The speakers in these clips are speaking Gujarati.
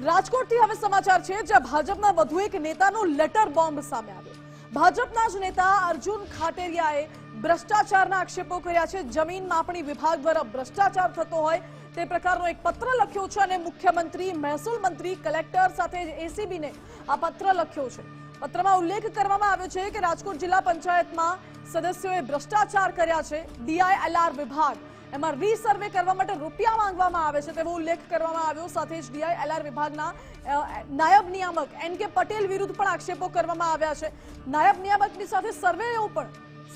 રાજકોટથી હવે સમાચાર છે જ્યાં ભાજપના વધુ એક નેતાનો લેટર બોમ્બ સામે આવ્યો। ભાજપના જ નેતા અર્જુન ખાટેરિયાએ ભ્રષ્ટાચારના આક્ષેપો કર્યા છે। જમીન માપણી વિભાગ દ્વારા ભ્રષ્ટાચાર થતો હોય તે પ્રકારનો એક પત્ર લખ્યો છે અને મુખ્યમંત્રી, મહેસૂલ મંત્રી, કલેક્ટર સાથે એસીબીને આ પત્ર લખ્યો છે। પત્રમાં ઉલ્લેખ કરવામાં આવ્યો છે કે રાજકોટ જિલ્લા પંચાયતમાં સદસ્યોએ ભ્રષ્ટાચાર કર્યા છે। ડીઆઈએલઆર વિભાગ એમાં રીસર્વે કરવા માટે રૂપિયા માંગવામાં આવે છે તેવો ઉલ્લેખ કરવામાં આવ્યો। સાથે જ ડીઆઈએલઆર વિભાગના નાયબ નિયામક એન.કે. પટેલ વિરુદ્ધ પણ આક્ષેપો કરવામાં આવ્યા છે। નાયબ નિયામકની સાથે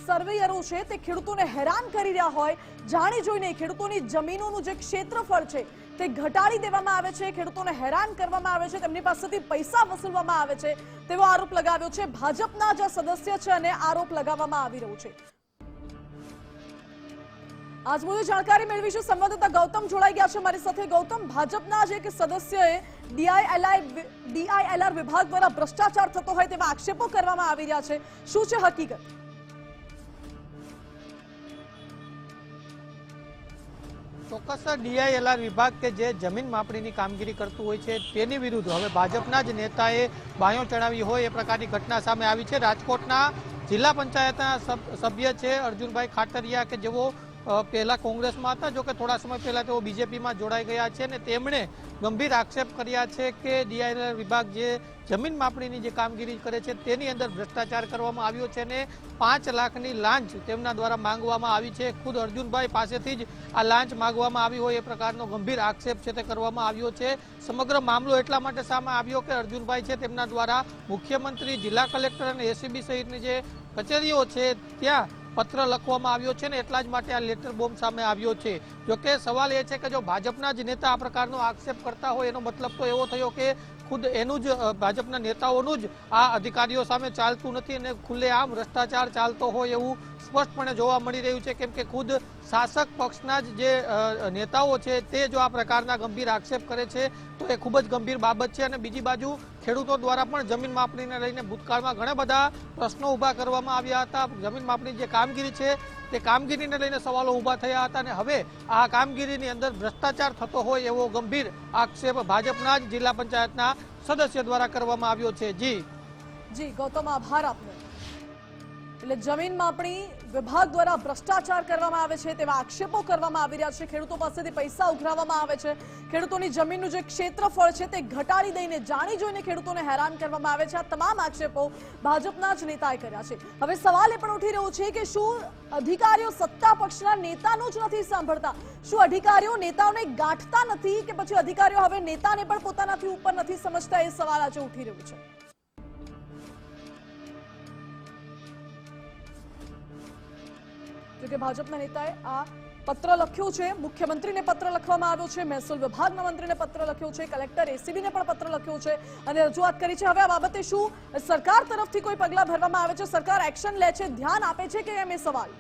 સર્વેયરો છે તે ખેડૂતોને હેરાન કરી રહ્યા હોય, જાણી જોઈને ખેડૂતોની જમીનોનું જે ક્ષેત્રફળ છે તે ઘટાડી દેવામાં આવે છે, ખેડૂતોને હેરાન કરવામાં આવે છે, તેમની પાસેથી પૈસા વસૂલવામાં આવે છે તેવો આરોપ લગાવ્યો છે। ભાજપના જે સદસ્ય છે અને આરોપ લગાવવામાં આવી રહ્યો છે। આજ મુદ્દે જાણકારી મેળવીશું। સંવાદદાતા ગૌતમ જોડાઈ ગયા છે મારી સાથે। ગૌતમ, ભાજપના જ એક સદસ્યએ ડીઆઈએલઆર વિભાગ દ્વારા ભ્રષ્ટાચાર થતો હોય તેવા આક્ષેપો કરવામાં આવી રહ્યા છે, શું છે હકીકત? ચોક્કસ ડીઆઈએલઆર વિભાગ કે જે જમીન માપણીની કામગીરી કરતું હોય છે તેની વિરુદ્ધ હવે ભાજપના જ નેતાએ બાયો ચડાવી હોય એ પ્રકારની ઘટના સામે આવી છે। રાજકોટના જિલ્લા પંચાયતના સભ્ય છે અર્જુનભાઈ ખાટરિયા કે જેઓ પહેલા કોંગ્રેસમાં હતા, જો કે થોડા સમય પહેલા તેઓ બીજેપીમાં જોડાઈ ગયા છે અને તેમણે ગંભીર આક્ષેપ કર્યા છે કે ડીઆઈએલઆર વિભાગ જે જમીન માપણીની જે કામગીરી કરે છે તેની અંદર ભ્રષ્ટાચાર કરવામાં આવ્યો છે અને 5 લાખની લાંચ તેમના દ્વારા માંગવામાં આવી છે। ખુદ અર્જુનભાઈ પાસેથી જ આ લાંચ માંગવામાં આવી હોય એ પ્રકારનો ગંભીર આક્ષેપ છે તે કરવામાં આવ્યો છે। સમગ્ર મામલો એટલા માટે સામે આવ્યો કે અર્જુનભાઈ છે તેમના દ્વારા મુખ્યમંત્રી, જિલ્લા કલેક્ટર અને એસીબી સહિતની જે કચેરીઓ છે ત્યાં પત્ર લખવામાં આવ્યો છે ને એટલા જ માટે આ લેટર બોમ્બ સામે આવ્યો છે। જોકે સવાલ એ છે કે જો ભાજપના જ નેતા આ પ્રકારનો આક્ષેપ કરતા હોય એનો મતલબ તો એવો થયો કે ખુદ એનું જ ભાજપના નેતાઓનું જ આ અધિકારીઓ સામે ચાલતું નથી અને ખુલ્લેઆમ ભ્રષ્ટાચાર ચાલતો હોય એવું સ્પષ્ટપણે જોવા મળી રહ્યું છે, કેમ કે ખુદ શાસક પક્ષના જ જે નેતાઓ છે તે જો આ પ્રકારના ગંભીર આક્ષેપ કરે છે તો એ ખૂબ જ ગંભીર બાબત છે। અને બીજી બાજુ ખેડૂતો દ્વારા પણ જમીન માપણીને લઈને ભૂતકાળમાં ઘણા બધા પ્રશ્નો ઊભા કરવામાં આવ્યા હતા। જમીન માપણી જે કામગીરી છે તે કામગીરીને લઈને સવાલો ઊભા થયા હતા અને હવે આ કામગીરીની અંદર ભ્રષ્ટાચાર થતો હોય એવો ગંભીર આક્ષેપ ભાજપના જ જિલ્લા પંચાયતના સદસ્ય દ્વારા કરવામાં આવ્યો છે। જી ગૌતમ, આભાર આપનો। એટલે જમીન માપણી વિભાગ દ્વારા ભ્રષ્ટાચાર કરવામાં આવે છે તેવા આક્ષેપો કરવામાં આવી રહ્યા છે। ખેડૂતો પાસેથી પૈસા ઉઘરાવવામાં આવે છે, ખેડૂતોની જમીનનું જે ક્ષેત્રફળ છે તે ઘટાડી દઈને જાણી જોઈને ખેડૂતોને હેરાન કરવામાં આવે છે। આ તમામ આક્ષેપો ભાજપના જ નેતાએ કર્યા છે। હવે સવાલ એ પણ ઉઠી રહ્યો છે કે શું અધિકારીઓ સત્તા પક્ષના નેતાનું જ નથી સાંભળતા? શું અધિકારીઓ નેતાઓને ગાંઠતા નથી કે પછી અધિકારીઓ હવે નેતાને પણ પોતાનાથી ઉપર નથી સમજતા? એ સવાલ આજે ઉઠી રહ્યો છે। જોકે ભાજપના નેતાએ આ પત્ર લખ્યો છે, મુખ્યમંત્રીને પત્ર લખવામાં આવ્યો છે, મહેસૂલ વિભાગના મંત્રીને પત્ર લખ્યો છે, કલેક્ટર એસીબીને પણ પત્ર લખ્યો છે અને રજૂઆત કરી છે। હવે આ બાબતે શું સરકાર તરફથી કોઈ પગલાં ભરવામાં આવે છે? સરકાર એક્શન લે છે, ધ્યાન આપે છે કે એમ એ સવાલ?